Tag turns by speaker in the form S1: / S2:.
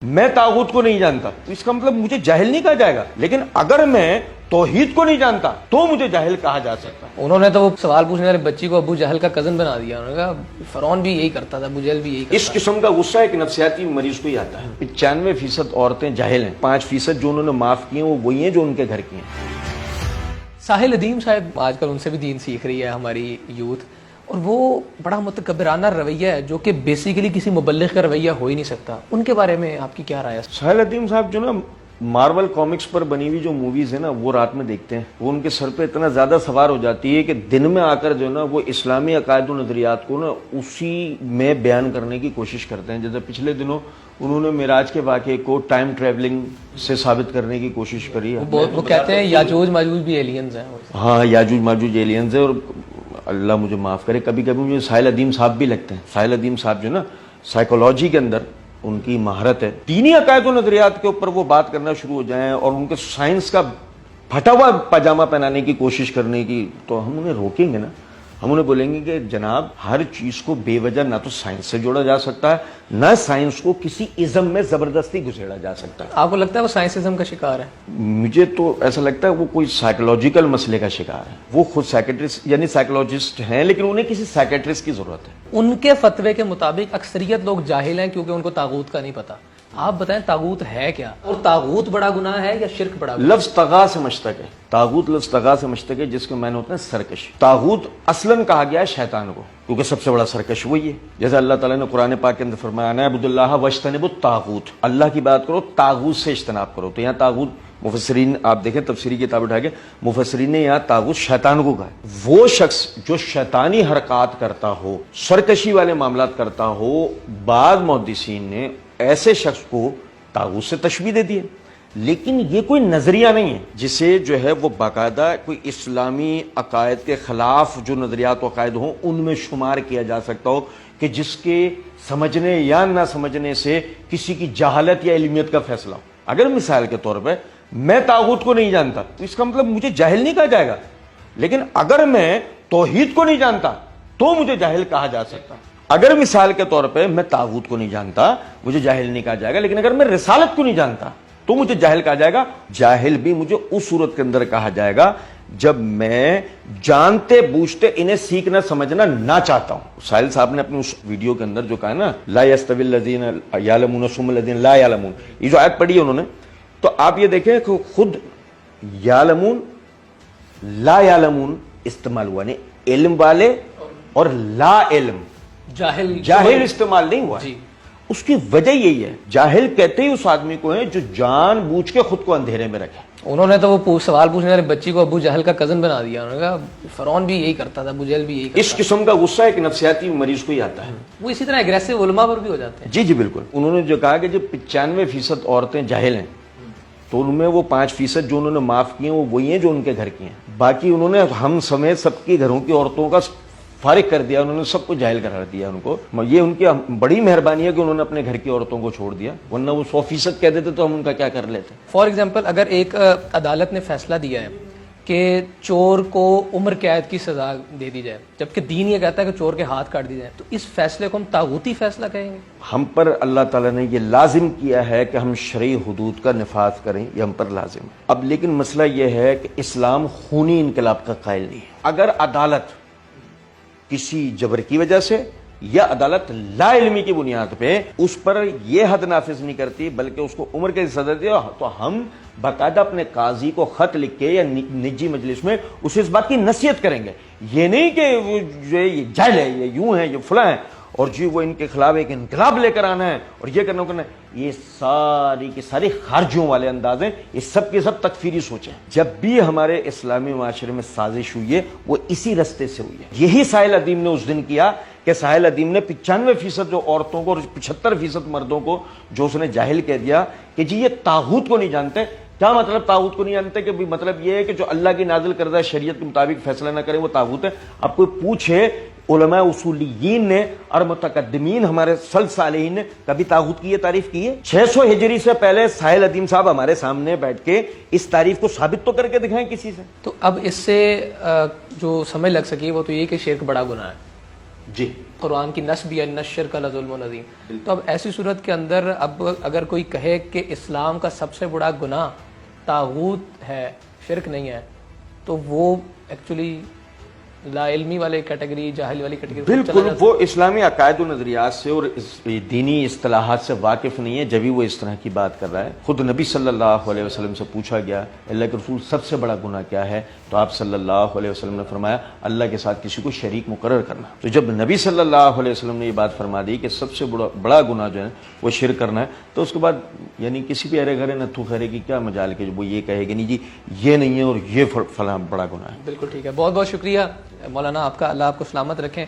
S1: میں तागूत को नहीं जानता तो इसका मतलब मुझे जाहिल नहीं कहा जाएगा, लेकिन अगर मैं तौहीद को नहीं जानता तो मुझे जाहिल कहा जा सकता है।
S2: उन्होंने तो वो सवाल पूछने वाले बच्ची को अबू जहल का कजन बना दिया। उन्होंने कहा फरौन भी यही करता था, अबू जहल भी यही करता
S1: इस किस्म का गुस्सा एक नफ्सियाती मरीज को ही आता है। 95% औरतें जाहिल हैं, 5% जो उन्होंने माफ किए वो वही हैं जो उनके घर की हैं।
S2: साहिल अदीम साहब आजकल उनसे भी दीन सीख रही है हमारी यूथ, और वो बड़ा मुतकब्बिराना रवैया है जो कि बेसिकली किसी मुबल्लिग का रवैया हो ही नहीं सकता। उनके बारे में आपकी क्या राय है?
S1: साहिल अदीम साहब जो ना मार्वल कॉमिक्स पर बनी हुई जो मूवीज है ना वो रात में देखते हैं, वो उनके सर पे इतना ज्यादा सवार हो जाती है कि दिन में आकर जो ना वो इस्लामी अकायद और नजरियात को ना उसी में बयान करने की कोशिश करते हैं। जैसे पिछले दिनों उन्होंने मिराज के वाक़े को टाइम ट्रेवलिंग से साबित करने की कोशिश करी है।
S2: वो कहते हैं याजूज माजूज भी एलियंस हैं।
S1: हाँ, याजूज माजूज एलियंस है। और अल्लाह मुझे माफ करे, कभी कभी मुझे साहिल अदीम साहब भी लगते हैं। साहिल अदीम साहब जो ना साइकोलॉजी के अंदर उनकी महारत है। दीनी अकायद और नजरियात के ऊपर वो बात करना शुरू हो जाएं और उनके साइंस का फटा हुआ पजामा पहनाने की कोशिश करने की, तो हम उन्हें रोकेंगे ना। हम उन्हें बोलेंगे कि जनाब हर चीज को बेवजह ना तो साइंस से जोड़ा जा सकता है, ना साइंस को किसी इज्म में जबरदस्ती घुसेड़ा जा सकता है।
S2: आपको लगता है वो साइंसिज्म का शिकार है?
S1: मुझे तो ऐसा लगता है वो कोई साइकोलॉजिकल मसले का शिकार है। वो खुद साइकेट्रिस्ट यानी साइकोलॉजिस्ट हैं, लेकिन उन्हें किसी साइकेट्रिस्ट की जरूरत है।
S2: उनके फतवे के मुताबिक अक्सरियत लोग जाहिल हैं क्योंकि उनको तागूत का नहीं पता। आप बताएं तागूत है क्या, और तागूत बड़ा गुनाह है या शिर्क बड़ा गुनाह?
S1: लफ्ज तगा से मश्तक है। तागूत लफ्ज तगा से मश्तक है, जिसके मायने होते हैं सरकश। तागूत असलन कहा गया है शैतान को, क्योंकि सबसे बड़ा सरकश वही है। जैसे अल्लाह ताला ने कुरान पाक के अंदर फरमाया ना अब्दुल्लाह वज्तनिबुत तागूत, अल्लाह की बात करो, तागूत से इज्तनाब करो। तो यहाँ तागूत मुफस्सिरीन आप देखें तफसीरी किताब उठा के, मुफस्सिरीन ने यहाँ तागूत शैतान को कहा। वो शख्स जो शैतानी हरकत करता हो, सरकशी वाले मामलात करता हो, बाद मुहद्दिसीन ने ऐसे शख्स को तागूत से तशबीह दे दी है। लेकिन ये कोई नजरिया नहीं है जिसे जो है वो बाकायदा कोई इस्लामी अकायद के खिलाफ जो नजरियात व अकायद हों उनमें शुमार किया जा सकता हो, कि जिसके समझने या ना समझने से किसी की जहालत या इल्मियत का फैसला हो। अगर मिसाल के तौर पर मैं तागूत को नहीं जानता तो इसका मतलब मुझे जाहिल नहीं कहा जाएगा, लेकिन अगर मैं तौहीद को नहीं जानता तो मुझे जाहिल कहा जा सकता। अगर मिसाल के तौर पे मैं तागूत को नहीं जानता मुझे जाहिल नहीं कहा जाएगा, लेकिन अगर मैं रिसालत को नहीं जानता तो मुझे जाहिल कहा जाएगा। जाहिल भी मुझे उस सूरत के अंदर कहा जाएगा जब मैं जानते बूझते इन्हें सीखना समझना ना चाहता हूं। साहिल साहब ने अपनी उस वीडियो के अंदर जो कहा ना ला यस्तविल लज़ीना यालमून सुम्मा लज़ीना ला यालमून, ये जो आयत पढ़ी है उन्होंने, तो आप ये देखें कि खुद यालमून ला यालमून इस्तेमाल हुआ, नहीं इल्म वाले और ला इल्म जाहिल इस्तेमाल नहीं हुआ। उसकी वजह यही है, जाहिल कहते ही उस आदमी को है जो जानबूझ के खुद को अंधेरे में रखे।
S2: उन्होंने तो वो सवाल पूछने वाले बच्ची को अबू जहल का कजन बना दिया। उन्होंने कहा फरौन भी यही करता था, अबू जहल भी यही करता।
S1: इस किस्म का गुस्सा एक नफ्सियाती मरीज को ही आता है।
S2: वो इसी तरह एग्रेसिव उलमा पर भी हो जाते हैं।
S1: जी जी बिल्कुल। उन्होंने जो कहा कि जो 95% औरतें जाहिल हैं, तो उनमें वो 5% जो उन्होंने माफ किए वो वही हैं जो उनके घर की हैं। बाकी उन्होंने हम समेत सबके घरों की औरतों का फारिग कर दिया, उन्होंने सबको जाहिल करार दिया उनको। ये उनकी बड़ी मेहरबानी है कि उन्होंने अपने घर की औरतों को छोड़ दिया, वरना वो 100% कह देते तो हम उनका क्या कर लेते।
S2: फॉर एग्जाम्पल अगर एक अदालत ने फैसला दिया है कि चोर को उम्र कैद की सजा दे दी जाए, जबकि दीन ये कहता है कि चोर के हाथ काट दिए जाए, तो इस फैसले को हम तागूती फैसला कहेंगे? हम
S1: पर अल्लाह ताला ने ये लाजिम किया है कि हम शरई हुदूद का निफाज करें, ये हम पर लाजिम। अब लेकिन मसला ये है कि इस्लाम खूनी इनकलाब का कायल नहीं है। अगर अदालत किसी जबर की वजह से या अदालत ला इल्मी की बुनियाद पे उस पर यह हद नाफिज नहीं करती बल्कि उसको उम्र के सजा दे, तो हम बाकायदा अपने काजी को खत लिख के या निजी मजलिस में उसे इस बात की नसीहत करेंगे। ये नहीं कि ये जाहिल है, ये यूं है, ये फला है, और जी वो इनके खिलाफ एक इनकलाब लेकर आना है और ये करना है। ये सारी की सारी खारजियों वाले अंदाज हैं, ये सब के सब तकफीरी सोचें। जब भी हमारे इस्लामी माशरे में साजिश हुई है वो इसी रास्ते से हुई है। यही साहिल अदीम ने उस दिन किया कि साहिल अदीम ने 95% जो औरतों को और 75% मर्दों को जो उसने जाहिल कह दिया कि जी ये तागूत को नहीं जानते। क्या मतलब तागूत को नहीं जानते? कि मतलब ये है कि जो अल्लाह की नाजिल करदा शरीयत के मुताबिक फैसला ना करे वो तागूत है। अब कोई पूछे उलमा उसूलियीन ने और मुतकद्दिमीन हमारे सालेहीन ने कभी तागूत की ये तारीफ की है? 600 हिजरी से पहले साहिल अदीम साहब हमारे सामने बैठ के इस तारीफ को साबित तो करके दिखाएं किसी से।
S2: तो अब इससे जो समझ लग सकी वो तो ये कि शिर्क बड़ा गुनाह है।
S1: जी।
S2: قرآن کی نصب یا نشر کا لظلم و نظیم. تو اب ایسی صورت کے اندر اب اگر کوئی کہے کہ اسلام کا سب سے بڑا گناہ طاغوت ہے، شرک نہیں ہے، تو وہ ایکچولی لا علمی والے کیٹیگری، جاہل والی کیٹیگری.
S1: بالکل وہ اسلامی عقائد و نظریات سے اور دینی اصطلاحات سے واقف نہیں ہے جبھی وہ اس طرح کی بات کر رہا ہے. خود نبی صلی اللہ علیہ وسلم سے پوچھا گیا اللہ کے رسول سب سے بڑا گناہ کیا ہے، تو آپ صلی اللہ علیہ وسلم نے فرمایا اللہ کے ساتھ کسی کو شریک مقرر کرنا. تو جب نبی صلی اللہ علیہ وسلم نے یہ بات فرما دی کہ سب سے بڑا گناہ جو ہے وہ شرک کرنا ہے، تو اس کے بعد یعنی کسی بھی ارے گھرے نتھو خیرے کی کیا مجال کہ وہ یہ کہے کہ نہیں جی یہ نہیں ہے اور یہ فلاں بڑا گناہ ہے.
S2: بالکل ٹھیک ہے. بہت بہت شکریہ مولانا آپ کا، اللہ آپ کو سلامت رکھیں.